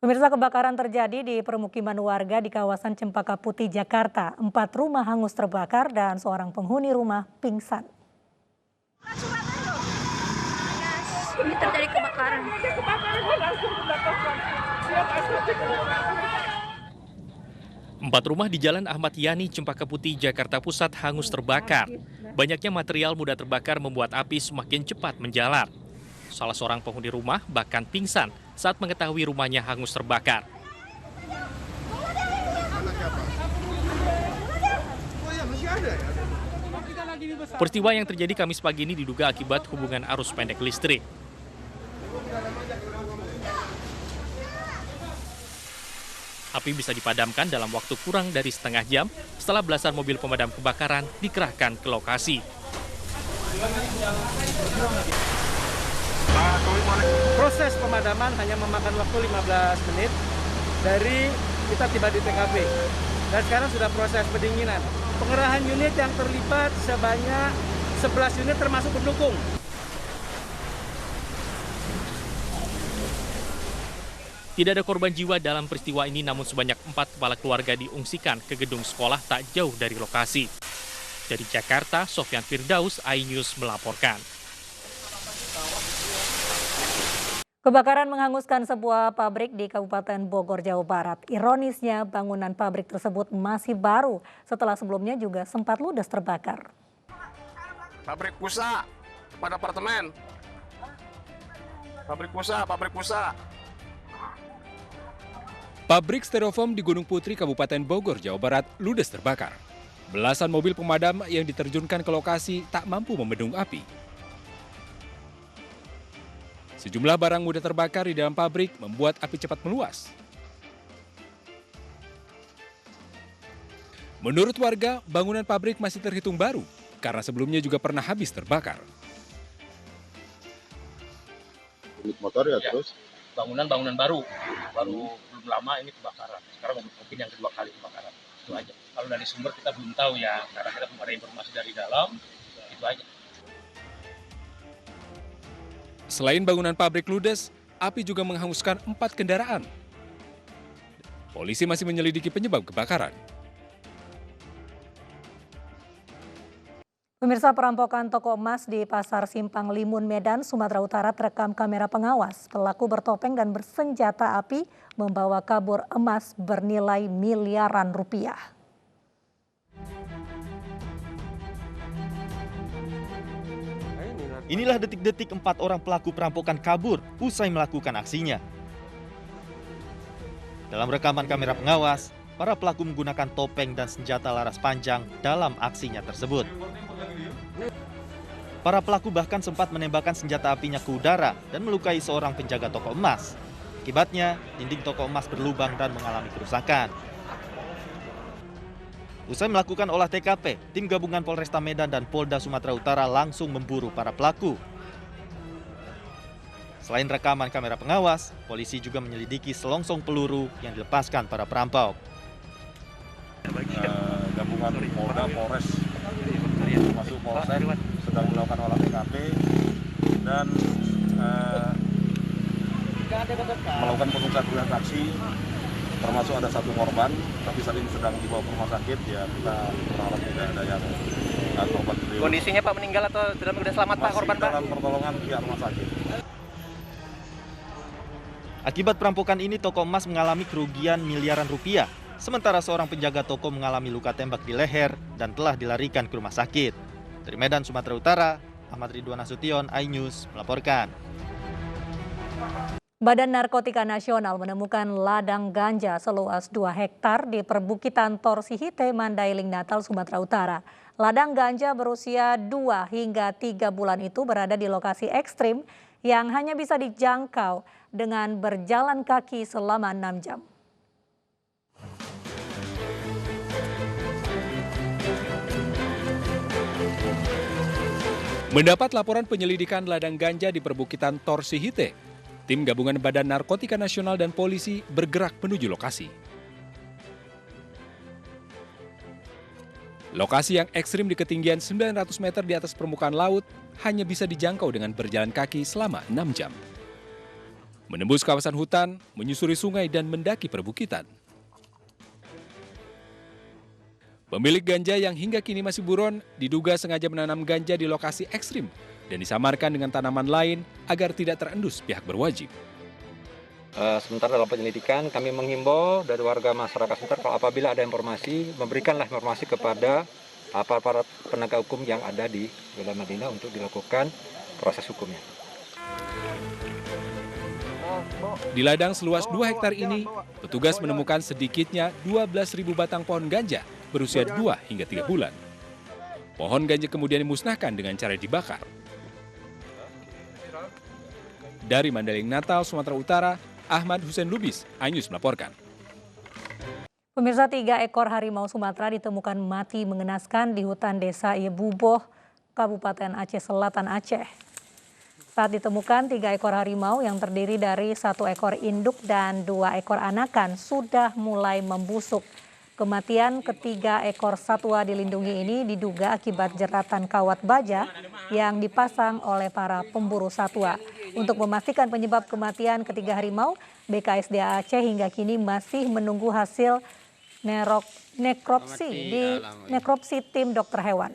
Pemirsa, kebakaran terjadi di permukiman warga di kawasan Cempaka Putih, Jakarta. 4 rumah hangus terbakar dan seorang penghuni rumah pingsan. Ini terjadi kebakaran. Empat rumah di Jalan Ahmad Yani, Cempaka Putih, Jakarta Pusat hangus terbakar. Banyaknya material mudah terbakar membuat api semakin cepat menjalar. Salah seorang penghuni rumah bahkan pingsan saat mengetahui rumahnya hangus terbakar. Peristiwa yang terjadi Kamis pagi ini diduga akibat hubungan arus pendek listrik. Api bisa dipadamkan dalam waktu kurang dari setengah jam setelah belasan mobil pemadam kebakaran dikerahkan ke lokasi. Proses pemadaman hanya memakan waktu 15 menit dari kita tiba di TKP. Dan sekarang sudah proses pendinginan. Pengerahan unit yang terlibat sebanyak 11 unit termasuk pendukung. Tidak ada korban jiwa dalam peristiwa ini, namun sebanyak 4 kepala keluarga diungsikan ke gedung sekolah tak jauh dari lokasi. Dari Jakarta, Sofyan Firdaus, iNews melaporkan. Kebakaran menghanguskan sebuah pabrik di Kabupaten Bogor, Jawa Barat. Ironisnya, bangunan pabrik tersebut masih baru setelah sebelumnya juga sempat ludes terbakar. Pabrik Pusa, pada apartemen. Pabrik Pusa. Pabrik styrofoam di Gunung Putri, Kabupaten Bogor, Jawa Barat, ludes terbakar. Belasan mobil pemadam yang diterjunkan ke lokasi tak mampu membendung api. Sejumlah barang mudah terbakar di dalam pabrik membuat api cepat meluas. Menurut warga, bangunan pabrik masih terhitung baru karena sebelumnya juga pernah habis terbakar. Unit motor ya, terus bangunan baru belum lama ini kebakaran. Sekarang mungkin yang kedua kali kebakaran, itu aja. Kalau dari sumber kita belum tahu ya, karena kita belum ada informasi dari dalam, itu aja. Selain bangunan pabrik ludes, api juga menghanguskan 4 kendaraan. Polisi masih menyelidiki penyebab kebakaran. Pemirsa, perampokan toko emas di Pasar Simpang Limun, Medan, Sumatera Utara terekam kamera pengawas. Pelaku bertopeng dan bersenjata api membawa kabur emas bernilai miliaran rupiah. Inilah detik-detik 4 orang pelaku perampokan kabur usai melakukan aksinya. Dalam rekaman kamera pengawas, para pelaku menggunakan topeng dan senjata laras panjang dalam aksinya tersebut. Para pelaku bahkan sempat menembakkan senjata apinya ke udara dan melukai seorang penjaga toko emas. Akibatnya, dinding toko emas berlubang dan mengalami kerusakan. Usai melakukan olah TKP, tim gabungan Polresta Medan dan Polda Sumatera Utara langsung memburu para pelaku. Selain rekaman kamera pengawas, polisi juga menyelidiki selongsong peluru yang dilepaskan para perampok. gabungan Polda, Polres, termasuk Polsek sedang melakukan olah TKP dan melakukan pengungkapan saksi, termasuk ada 1 korban, tapi saat ini sedang dibawa ke rumah sakit. Ya, kita berharap tidak ada yang korban beliau. Kondisinya Pak meninggal atau sudah selamat Pak korban Pak? Dalam pertolongan pihak rumah sakit. Akibat perampokan ini, toko emas mengalami kerugian miliaran rupiah, sementara seorang penjaga toko mengalami luka tembak di leher dan telah dilarikan ke rumah sakit. Dari Medan, Sumatera Utara, Ahmad Ridwan Nasution, iNews melaporkan. Badan Narkotika Nasional menemukan ladang ganja seluas 2 hektar di perbukitan Torsihite, Mandailing, Natal, Sumatera Utara. Ladang ganja berusia 2 hingga 3 bulan itu berada di lokasi ekstrim yang hanya bisa dijangkau dengan berjalan kaki selama 6 jam. Mendapat laporan penyelidikan ladang ganja di perbukitan Torsihite, tim gabungan Badan Narkotika Nasional dan polisi bergerak menuju lokasi. Lokasi yang ekstrim di ketinggian 900 meter di atas permukaan laut hanya bisa dijangkau dengan berjalan kaki selama 6 jam. menembus kawasan hutan, menyusuri sungai dan mendaki perbukitan. Pemilik ganja yang hingga kini masih buron diduga sengaja menanam ganja di lokasi ekstrim dan disamarkan dengan tanaman lain agar tidak terendus pihak berwajib. Sementara dalam penyelidikan kami menghimbau dari warga masyarakat sekitar kalau apabila ada informasi, memberikanlah informasi kepada aparat penegak hukum yang ada di wilayah Madinah untuk dilakukan proses hukumnya. Di ladang seluas 2 hektar ini, petugas menemukan sedikitnya 12.000 batang pohon ganja berusia 2 hingga 3 bulan. Pohon ganja kemudian dimusnahkan dengan cara dibakar. Dari Mandailing Natal, Sumatera Utara, Ahmad Hussein Lubis, iNews melaporkan. Pemirsa, 3 ekor harimau Sumatera ditemukan mati mengenaskan di hutan desa Yebuboh, Kabupaten Aceh Selatan, Aceh. Saat ditemukan, 3 ekor harimau yang terdiri dari 1 ekor induk dan 2 ekor anakan sudah mulai membusuk. Kematian ketiga ekor satwa dilindungi ini diduga akibat jeratan kawat baja yang dipasang oleh para pemburu satwa. Untuk memastikan penyebab kematian ketiga harimau, BKSDA Aceh hingga kini masih menunggu hasil nekropsi tim dokter hewan.